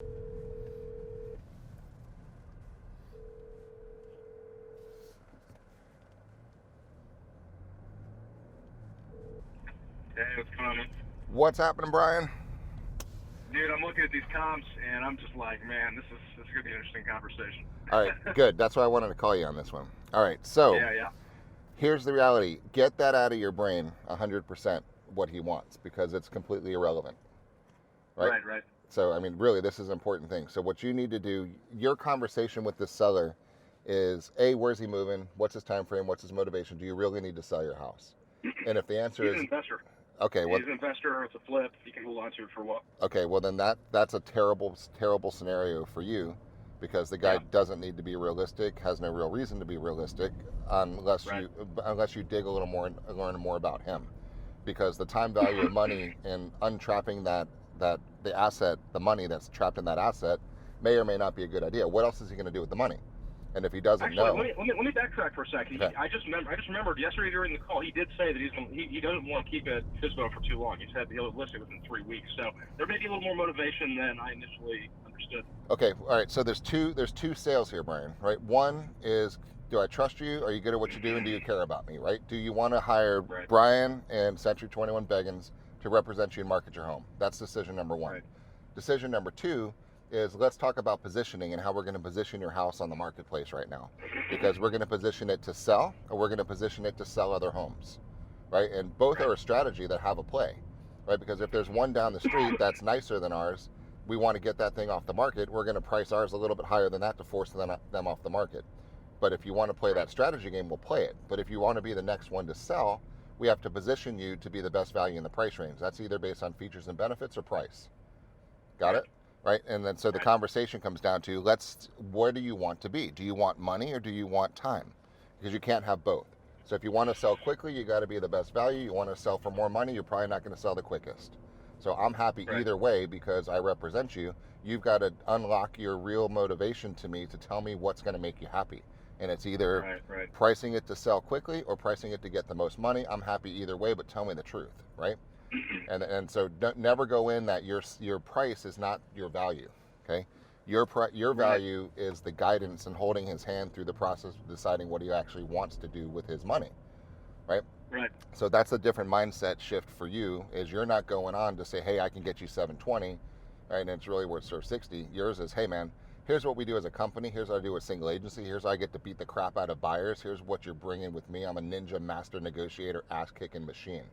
Hey, what's going on? What's happening, Brian? Dude, I'm looking at these comps and I'm just like, man, this is gonna be an interesting conversation. All right, good. That's why I wanted to call you on this one. All right, so Yeah. here's the reality. Get that out of your brain 100% what he wants because it's completely irrelevant, right? Right. So, I mean, really, this is an important thing. So, what you need to do, your conversation with the seller is A, where's he moving? What's his time frame? What's his motivation? Do you really need to sell your house? And if the answer He's an is investor. okay, well, He's an investor. It's a flip. He can hold on to it for what? okay, well then that's a terrible scenario for you because the guy Yeah. doesn't need to be realistic, has no real reason to be realistic unless Right. you dig a little more and learn more about him. Because the time value of money and untrapping that the asset, the money that's trapped in that asset may or may not be a good idea. What else is he going to do with the money? And if he doesn't Actually, know, let me backtrack for a second. okay. I just remembered yesterday during the call he did say that he doesn't want to keep it Fsbo for too long. He said he'll list it within 3 weeks. So there may be a little more motivation than I initially understood. Okay, all right. So there's two sales here, Brian. Right. One is, do I trust you? Are you good at what you do, and do you care about me? Right. Do you want to hire Right. Brian and Century 21 Beggins to represent you and market your home? That's decision number one. Right. Decision number two is let's talk about positioning and how we're going to position your house on the marketplace right now, because we're going to position it to sell or we're going to position it to sell other homes, right? And both are a strategy that have a play, right? Because if there's one down the street that's nicer than ours, we want to get that thing off the market. We're going to price ours a little bit higher than that to force them off the market. But if you want to play that strategy game, we'll play it. But if you want to be the next one to sell, we have to position you to be the best value in the price range. That's either based on features and benefits or price. Got it? Right? And then so the conversation comes down to where do you want to be? Do you want money or do you want time? Because you can't have both. So if you want to sell quickly, you got to be the best value. You want to sell for more money, you're probably not going to sell the quickest. So I'm happy either way because I represent you. You've got to unlock your real motivation to me to tell me what's going to make you happy. And it's either pricing it to sell quickly or pricing it to get the most money. I'm happy either way, but tell me the truth, right? And so never go in that your price is not your value, okay? Your value is the guidance and holding his hand through the process of deciding what he actually wants to do with his money, right? Right. So that's a different mindset shift for you. Is you're not going on to say, hey, I can get you 720, right? And it's really worth 60. Yours is, hey man, here's what we do as a company. Here's what I do with single agency. Here's how I get to beat the crap out of buyers. Here's what you're bringing with me. I'm a ninja master negotiator, ass kicking machine,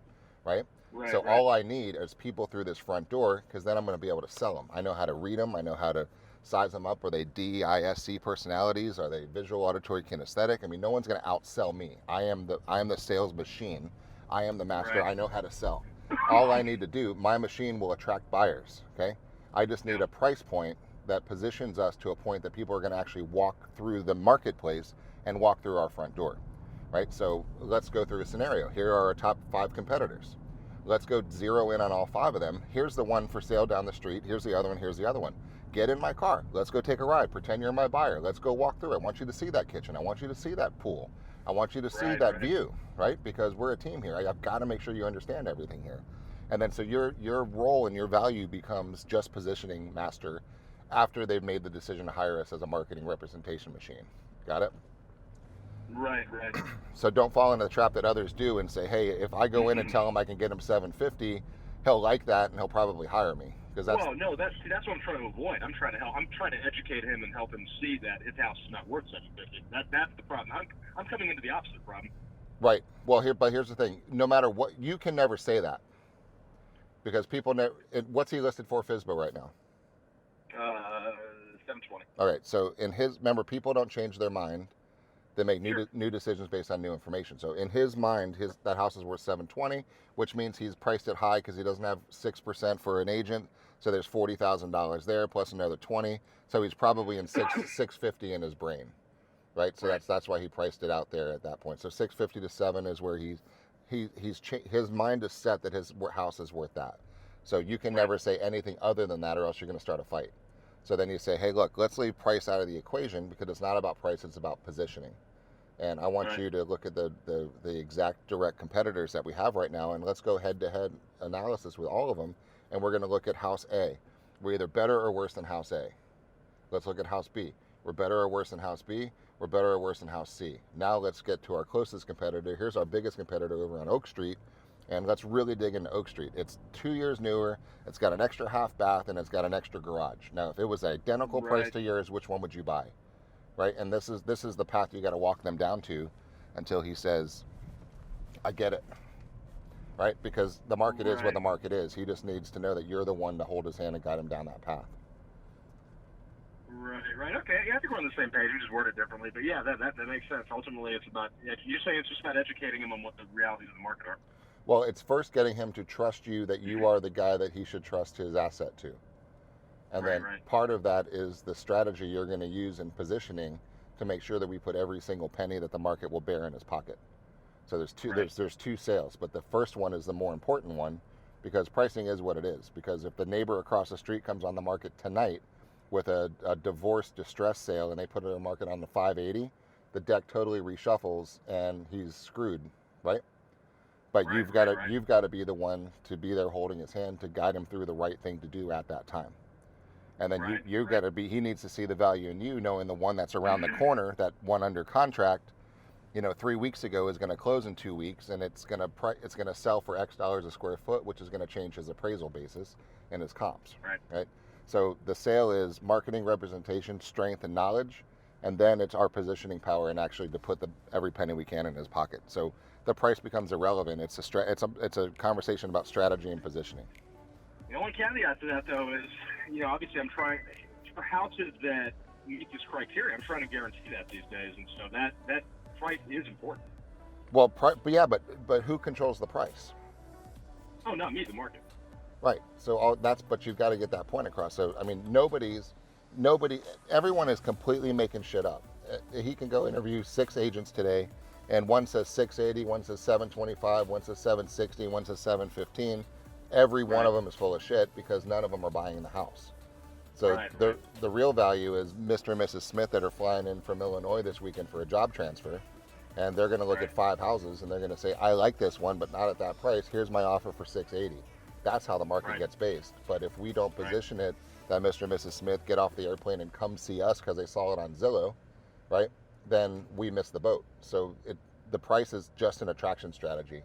right? So all I need is people through this front door because then I'm going to be able to sell them. I know how to read them. I know how to size them up. Are they DISC personalities? Are they visual, auditory, kinesthetic? I mean, no one's going to outsell me. I am the sales machine. I am the master. I know how to sell. All I need to do, my machine will attract buyers, okay? I just need a price point that positions us to a point that people are going to actually walk through the marketplace and walk through our front door, right? So let's go through a scenario. Here are our top 5 competitors. Let's go zero in on all 5 of them. Here's the one for sale down the street. Here's the other one. Here's the other one. Get in my car. Let's go take a ride. Pretend you're my buyer. Let's go walk through it. I want you to see that kitchen. I want you to see that pool. I want you to see that view, right? Because we're a team here. I've got to make sure you understand everything here. And then so your role and your value becomes just positioning master after they've made the decision to hire us as a marketing representation machine. Got it? Right. So don't fall into the trap that others do and say, hey, if I go in and tell him I can get him 750, he'll like that and he'll probably hire me. That's what I'm trying to avoid. I'm trying to educate him and help him see that his house is not worth 750. That's the problem. I'm coming into the opposite problem. Right. Well, here's the thing. No matter what, you can never say that because people never. What's he listed for Fsbo right now? 720. All right. So remember, people don't change their mind. They make new decisions based on new information. So in his mind, that house is worth 720, which means he's priced it high because he doesn't have 6% for an agent. So there's $40,000 there plus another 20. So he's probably in 650 in his brain, right? So that's why he priced it out there at that point. So 650 to 7 is where his mind is set that his house is worth that. So you can never say anything other than that, or else you're going to start a fight. So then you say, hey, look, let's leave price out of the equation because it's not about price, it's about positioning. And I want you to look at the exact direct competitors that we have right now, and let's go head-to-head analysis with all of them. And we're going to look at House A. We're either better or worse than house A. Let's look at house B. We're better or worse than house B. We're better or worse than house C. Now let's get to our closest competitor. Here's our biggest competitor over on Oak Street. And let's really dig into Oak Street. It's 2 years newer. It's got an extra half bath and it's got an extra garage. Now, if it was identical price to yours, which one would you buy? Right? And this is the path you got to walk them down to until he says, I get it. Right? Because the market is what the market is. He just needs to know that you're the one to hold his hand and guide him down that path. Right. Okay. Yeah, I think we're on the same page. We just word it differently. But yeah, that makes sense. Ultimately, it's about, you're saying it's just about educating him on what the realities of the market are. Well, it's first getting him to trust you that you are the guy that he should trust his asset to. And then part of that is the strategy you're going to use in positioning to make sure that we put every single penny that the market will bear in his pocket. So there's two there's two sales, but the first one is the more important one because pricing is what it is. Because if the neighbor across the street comes on the market tonight with a divorce distress sale and they put it on the market on the 580, the deck totally reshuffles and he's screwed, right? But you've got to be the one to be there holding his hand to guide him through the right thing to do at that time. And then you got to be, he needs to see the value in you, knowing the one that's around the corner, that one under contract, 3 weeks ago is going to close in 2 weeks and it's going to sell for X dollars a square foot, which is going to change his appraisal basis and his comps. Right. So the sale is marketing, representation, strength, and knowledge. And then it's our positioning power and actually to put every penny we can in his pocket. So the price becomes irrelevant. It's a conversation about strategy and positioning. The only caveat to that, though, is obviously I'm trying for houses that meet this criteria. I'm trying to guarantee that these days, and so that price is important. Well, but who controls the price? Oh, not me, the market. Right. So but you've got to get that point across. So I mean, everyone is completely making shit up. He can go interview 6 agents today. And one says 680, one says 725, one says 760, one says 715. Every one of them is full of shit because none of them are buying the house. So the real value is Mr. and Mrs. Smith that are flying in from Illinois this weekend for a job transfer. And they're going to look at 5 houses and they're going to say, I like this one, but not at that price. Here's my offer for 680. That's how the market gets based. But if we don't position it that Mr. and Mrs. Smith get off the airplane and come see us because they saw it on Zillow, right? Then we miss the boat. So the price is just an attraction strategy.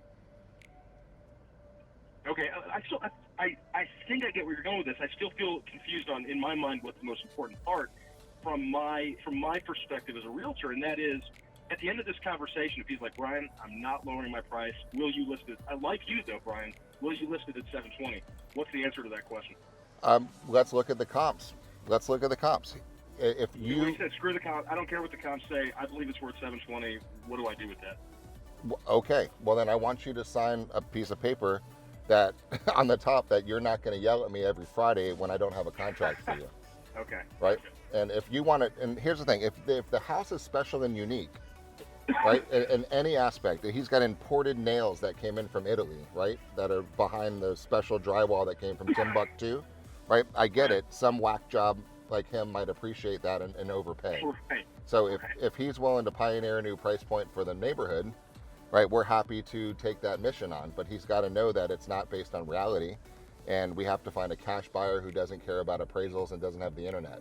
Okay, I think I get where you're going with this. I still feel confused in my mind, what's the most important part from my perspective as a realtor, and that is, at the end of this conversation, if he's like, Brian, I'm not lowering my price. Will you list it? I like you though, Brian. Will you list it at 720? What's the answer to that question? Let's look at the comps. If you said screw the comp, I don't care what the comps say. I believe it's worth 720. What do I do with that? Okay, well then I want you to sign a piece of paper that on the top that you're not going to yell at me every Friday when I don't have a contract for you. Okay. Right. And if you want it, and here's the thing: if the house is special and unique, right, in any aspect, he's got imported nails that came in from Italy, right, that are behind the special drywall that came from Timbuktu, right? I get it. Some whack job like him might appreciate that and overpay. Right. So if he's willing to pioneer a new price point for the neighborhood, right, we're happy to take that mission on, but he's got to know that it's not based on reality, and we have to find a cash buyer who doesn't care about appraisals and doesn't have the internet.